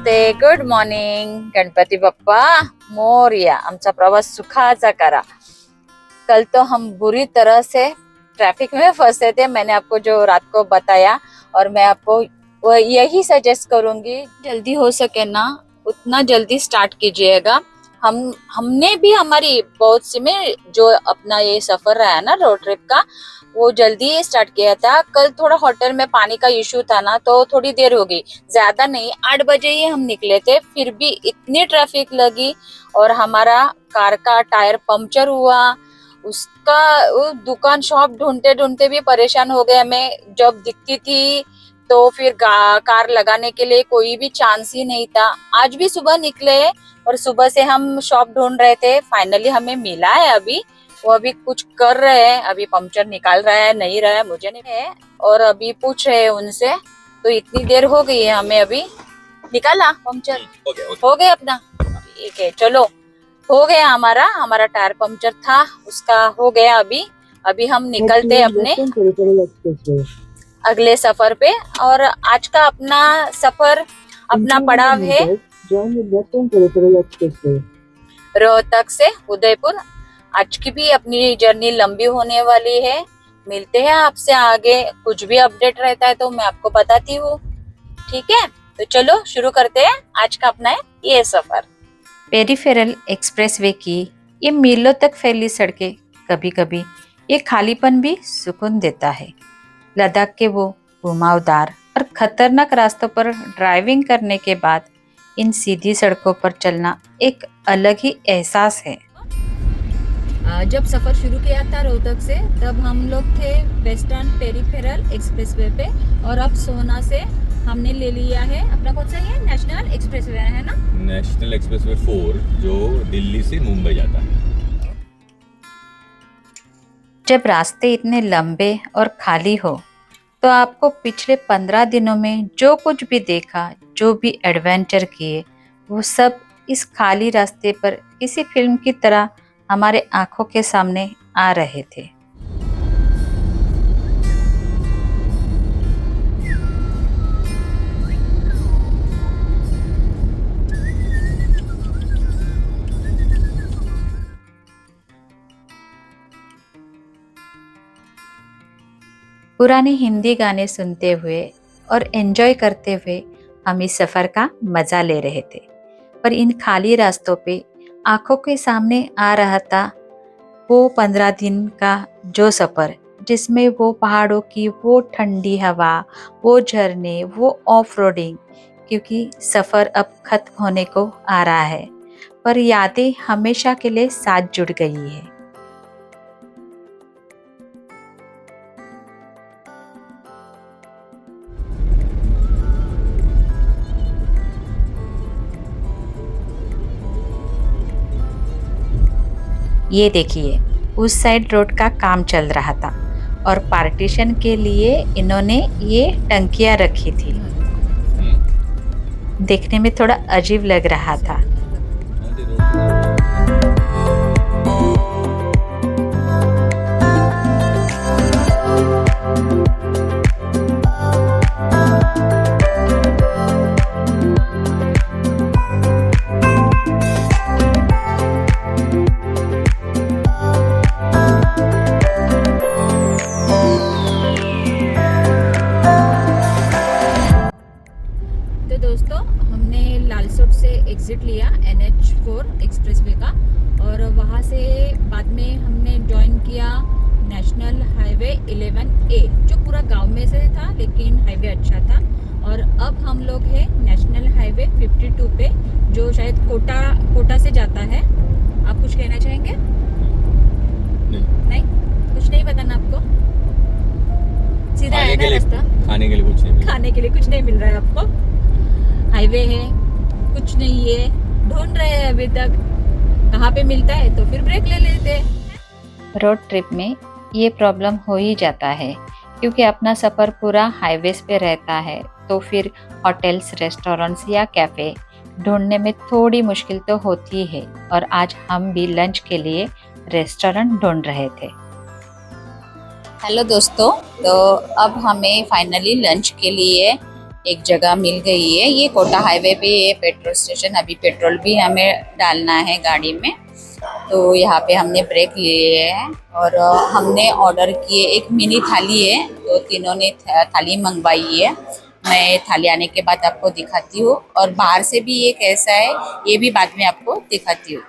नमस्ते, good morning. Ganpati Bappa Morya. आमचा प्रवास सुखाचा करा. कल तो हम बुरी तरह से ट्रैफिक में फंसे थे. मैंने आपको जो रात को बताया और मैं आपको यही सजेस्ट करूंगी, जल्दी हो सके ना उतना जल्दी स्टार्ट कीजिएगा. हमने भी हमारी बहुत सी में जो अपना ये सफर रहा है ना रोड ट्रिप का, वो जल्दी स्टार्ट किया था. कल थोड़ा होटल में पानी का इशू था ना, तो थोड़ी देर हो गई. ज्यादा नहीं, 8 बजे ही हम निकले थे. फिर भी इतनी ट्रैफिक लगी और हमारा कार का टायर पंक्चर हुआ. उसका वो दुकान शॉप ढूंढते ढूंढते भी परेशान हो गए. हमें जब दिखती थी तो फिर कार लगाने के लिए कोई भी चांस ही नहीं था. आज भी सुबह निकले और सुबह से हम शॉप ढूंढ रहे थे. फाइनली हमें मिला है. अभी वो अभी कुछ कर रहे हैं, अभी पंक्चर निकाल रहा है, नहीं रहा है मुझे नहीं है, और अभी पूछ रहे हैं उनसे. तो इतनी देर हो गई है, हमें अभी निकाला पंक्चर. हो गया अपना. ठीक है, चलो हो गया. हमारा टायर पंक्चर था, उसका हो गया. अभी हम निकलते हैं अपने अगले सफर पे. और आज का अपना सफर, अपना पड़ाव है रोहतक से उदयपुर. आज की भी अपनी जर्नी लंबी होने वाली है. मिलते हैं आपसे आगे. कुछ भी अपडेट रहता है तो मैं आपको बताती हूँ. ठीक है, तो चलो शुरू करते हैं आज का अपना ये सफर. पेरिफेरल एक्सप्रेसवे की ये मीलों तक फैली सड़कें कभी कभी ये खालीपन भी सुकून देता है. लद्दाख के वो घुमावदार और खतरनाक रास्तों पर ड्राइविंग करने के बाद इन सीधी सड़कों पर चलना एक अलग ही एहसास है. जब सफर शुरू किया था रोहतक से, तब हम लोग थे वेस्टर्न पेरिफेरल एक्सप्रेसवे पे, और अब सोना से हमने ले लिया है अपना कौन सा ये नेशनल एक्सप्रेसवे है ना, नेशनल एक्सप्रेसवे 4 जो दिल्ली से मुंबई जाता है. जब रास्ते इतने लंबे और खाली हो तो आपको पिछले 15 दिनों में जो कुछ भी देखा, जो भी एडवेंचर किए, वो सब इस खाली रास्ते पर किसी फिल्म की तरह हमारे आंखों के सामने आ रहे थे. पुराने हिंदी गाने सुनते हुए और एंजॉय करते हुए हम इस सफ़र का मज़ा ले रहे थे. पर इन खाली रास्तों पे आंखों के सामने आ रहा था वो 15 दिन का जो सफ़र, जिसमें वो पहाड़ों की वो ठंडी हवा, वो झरने, वो ऑफ रोडिंग. क्योंकि सफ़र अब खत्म होने को आ रहा है, पर यादें हमेशा के लिए साथ जुड़ गई है. ये देखिए, उस साइड रोड का काम चल रहा था और पार्टीशन के लिए इन्होंने ये टंकियाँ रखी थी. देखने में थोड़ा अजीब लग रहा था. एग्जिट लिया NH4 एक्सप्रेसवे का, और वहाँ से बाद में हमने ज्वाइन किया नेशनल हाईवे 11A, जो पूरा गांव में से था लेकिन हाईवे अच्छा था. और अब हम लोग हैं नेशनल हाईवे 52 पे, जो शायद कोटा से जाता है. आप कुछ कहना चाहेंगे? नहीं, कुछ नहीं बताना आपको. सीधा है ना रास्ता. खाने के लिए कुछ नहीं मिल रहा है आपको. हाईवे है, कुछ नहीं है. ढूंढ रहे हैं अभी तक, कहाँ पे मिलता है तो फिर ब्रेक ले लेते. रोड ट्रिप में ये प्रॉब्लम हो ही जाता है, क्योंकि अपना सफ़र पूरा हाईवेज पे रहता है, तो फिर होटल्स, रेस्टोरेंट्स या कैफ़े ढूंढने में थोड़ी मुश्किल तो होती है. और आज हम भी लंच के लिए रेस्टोरेंट ढूंढ रहे थे. हेलो दोस्तों, तो अब हमें फाइनली लंच के लिए एक जगह मिल गई है। ये कोटा हाईवे पे है पेट्रोल स्टेशन। अभी पेट्रोल भी हमें डालना है गाड़ी में, तो यहाँ पे हमने ब्रेक लिए है और हमने ऑर्डर किए। एक मिनी थाली है, तो तीनों ने थाली मंगवाई है। मैं थाली आने के बाद आपको दिखाती हूँ, और बाहर से भी ये कैसा है ये भी बाद में आपको दिखाती हूँ।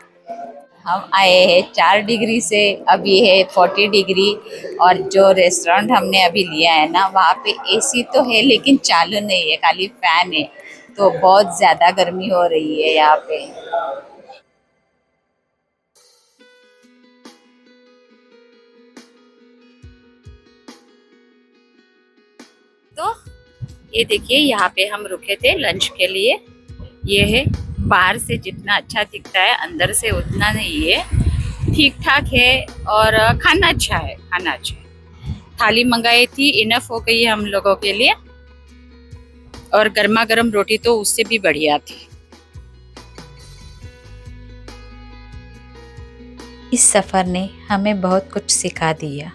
हम आए हैं 4 डिग्री से, अभी है 40 डिग्री। और जो रेस्टोरेंट हमने अभी लिया है ना, वहाँ पे एसी तो है लेकिन चालू नहीं है, खाली फैन है। तो बहुत ज़्यादा गर्मी हो रही है यहाँ पे। तो ये देखिए, यहाँ पे हम रुके थे लंच के लिए। ये है, बाहर से जितना अच्छा दिखता है अंदर से उतना नहीं है, ठीक ठाक है। और खाना अच्छा है, खाना अच्छा है। थाली मंगाई थी, इनफ हो गई है हम लोगों के लिए। और गर्मा गर्म रोटी तो उससे भी बढ़िया थी। इस सफ़र ने हमें बहुत कुछ सिखा दिया।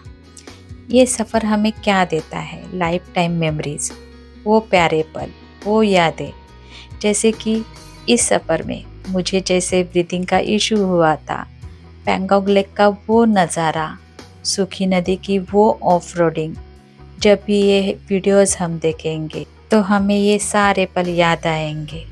ये सफ़र हमें क्या देता है? लाइफ टाइम मेमोरीज, वो प्यारे पल, वो यादें। जैसे कि इस सफ़र में मुझे जैसे ब्रीदिंग का इशू हुआ था, पैंगोंग लेक का वो नज़ारा, सूखी नदी की वो ऑफ रोडिंग। जब भी ये वीडियोस हम देखेंगे तो हमें ये सारे पल याद आएंगे।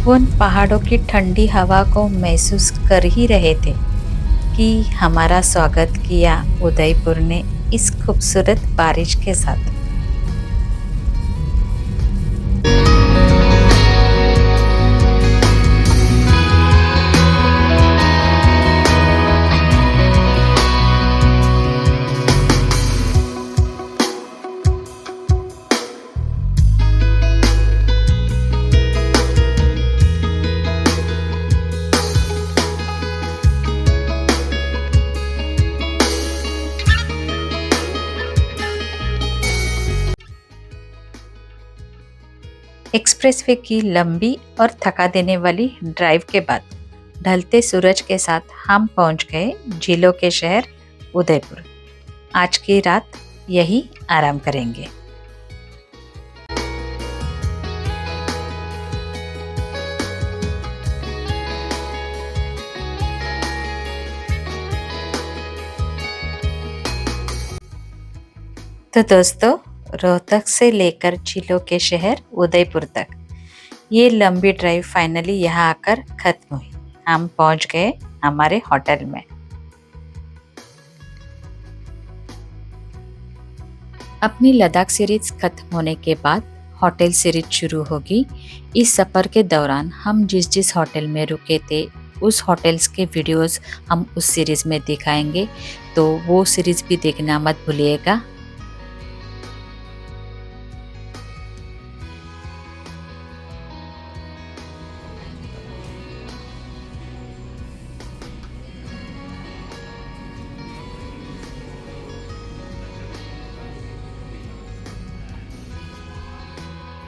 उन पहाड़ों की ठंडी हवा को महसूस कर ही रहे थे कि हमारा स्वागत किया उदयपुर ने इस खूबसूरत बारिश के साथ। एक्सप्रेसवे की लंबी और थका देने वाली ड्राइव के बाद ढलते सूरज के साथ हम पहुंच गए झीलों के शहर उदयपुर। आज की रात यही आराम करेंगे। तो दोस्तों, रोहतक से लेकर झीलों के शहर उदयपुर तक ये लंबी ड्राइव फाइनली यहाँ आकर खत्म हुई। हम पहुँच गए हमारे होटल में। अपनी लद्दाख सीरीज खत्म होने के बाद होटल सीरीज शुरू होगी। इस सफ़र के दौरान हम जिस जिस होटल में रुके थे उस होटल्स के वीडियोस हम उस सीरीज में दिखाएंगे, तो वो सीरीज भी देखना मत भूलिएगा।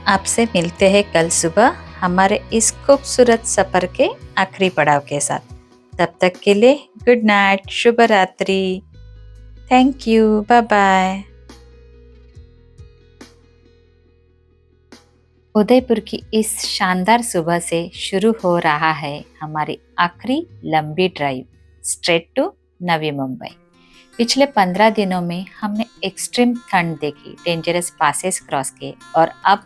आपसे मिलते हैं कल सुबह हमारे इस खूबसूरत सफ़र के आखिरी पड़ाव के साथ। तब तक के लिए गुड नाइट, शुभ रात्रि। Thank you, bye bye. Udaipur की इस शानदार सुबह से शुरू हो रहा है हमारी आखिरी लंबी drive straight to Navi Mumbai. पिछले 15 दिनों में हमने एक्सट्रीम ठंड देखी, डेंजरस पासेस क्रॉस किए और अब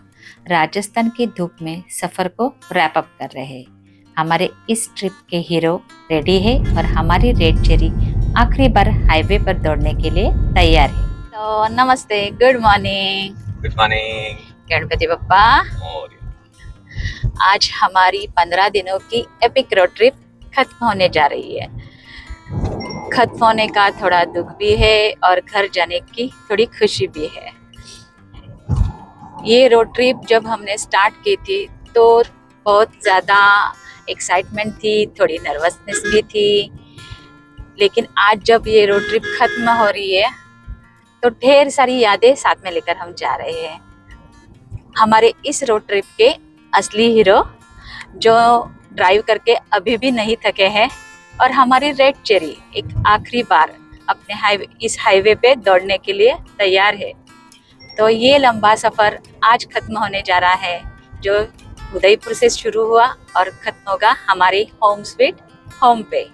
राजस्थान की धूप में सफ़र को रैप अप कर रहे हैं। हमारे इस ट्रिप के हीरो रेडी है और हमारी रेड चेरी आखिरी बार हाईवे पर दौड़ने के लिए तैयार है। तो नमस्ते, good morning. Good morning. Ganpati Bappa. आज हमारी 15 दिनों की एपिक रोड ट्रिप खत्म होने जा रही है। खत्म होने का थोड़ा दुख भी है और घर जाने की थोड़ी खुशी भी है। ये रोड ट्रिप जब हमने स्टार्ट की थी तो बहुत ज़्यादा एक्साइटमेंट थी, थोड़ी नर्वसनेस भी थी, लेकिन आज जब ये रोड ट्रिप खत्म हो रही है तो ढेर सारी यादें साथ में लेकर हम जा रहे हैं। हमारे इस रोड ट्रिप के असली हीरो जो ड्राइव करके अभी भी नहीं थके हैं, और हमारी रेड चेरी एक आखिरी बार अपने इस हाईवे पे दौड़ने के लिए तैयार है। तो ये लंबा सफ़र आज खत्म होने जा रहा है, जो उदयपुर से शुरू हुआ और खत्म होगा हमारी होम स्वीट होम पे।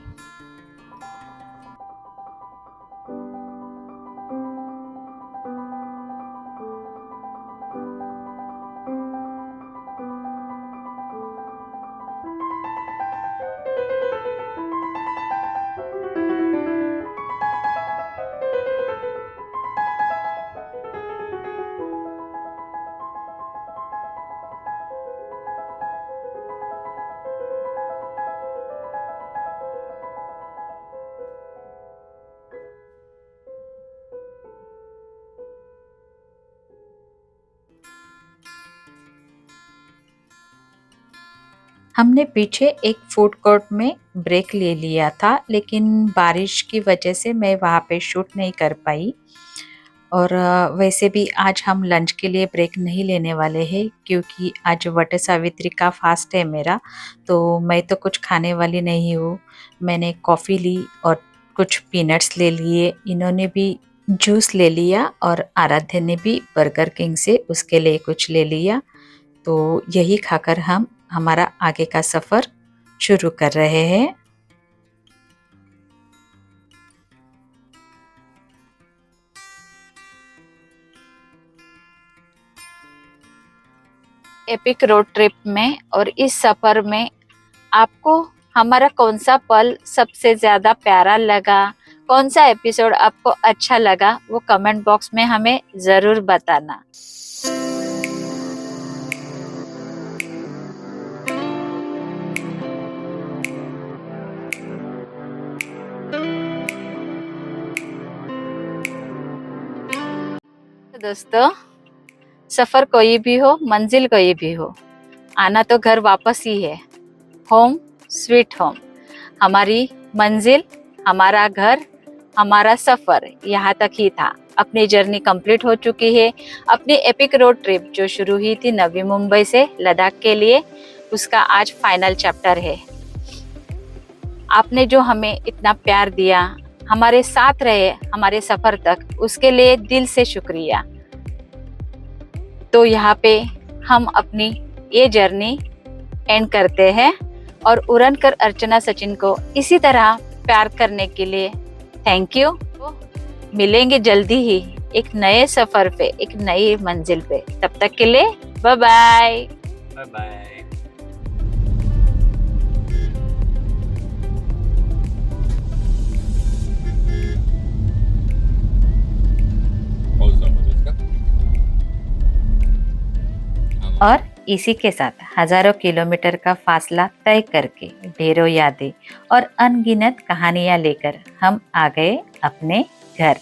हमने पीछे एक फूड कोर्ट में ब्रेक ले लिया था, लेकिन बारिश की वजह से मैं वहाँ पे शूट नहीं कर पाई। और वैसे भी आज हम लंच के लिए ब्रेक नहीं लेने वाले हैं, क्योंकि आज वट सावित्री का फास्ट है मेरा, तो मैं तो कुछ खाने वाली नहीं हूँ। मैंने कॉफ़ी ली और कुछ पीनट्स ले लिए, इन्होंने भी जूस ले लिया, और आराध्य ने भी बर्गर किंग से उसके लिए कुछ ले लिया। तो यही खाकर हम हमारा आगे का सफ़र शुरू कर रहे हैं। एपिक रोड ट्रिप में और इस सफ़र में आपको हमारा कौन सा पल सबसे ज़्यादा प्यारा लगा, कौन सा एपिसोड आपको अच्छा लगा, वो कमेंट बॉक्स में हमें ज़रूर बताना। दोस्तों, सफ़र कोई भी हो, मंजिल कोई भी हो, आना तो घर वापस ही है। होम स्वीट होम, हमारी मंजिल, हमारा घर, हमारा सफ़र यहाँ तक ही था। अपनी जर्नी कंप्लीट हो चुकी है। अपनी एपिक रोड ट्रिप जो शुरू हुई थी नवी मुंबई से लद्दाख के लिए, उसका आज फाइनल चैप्टर है। आपने जो हमें इतना प्यार दिया, हमारे साथ रहे हमारे सफ़र तक, उसके लिए दिल से शुक्रिया। तो यहाँ पे हम अपनी ये जर्नी एंड करते हैं, और उड़न कर अर्चना सचिन को इसी तरह प्यार करने के लिए थैंक यू। मिलेंगे जल्दी ही एक नए सफ़र पे, एक नई मंजिल पे। तब तक के लिए बाय बाय। Bye bye. और इसी के साथ हजारों किलोमीटर का फासला तय करके, ढेरों यादें और अनगिनत कहानियां लेकर हम आ गए अपने घर।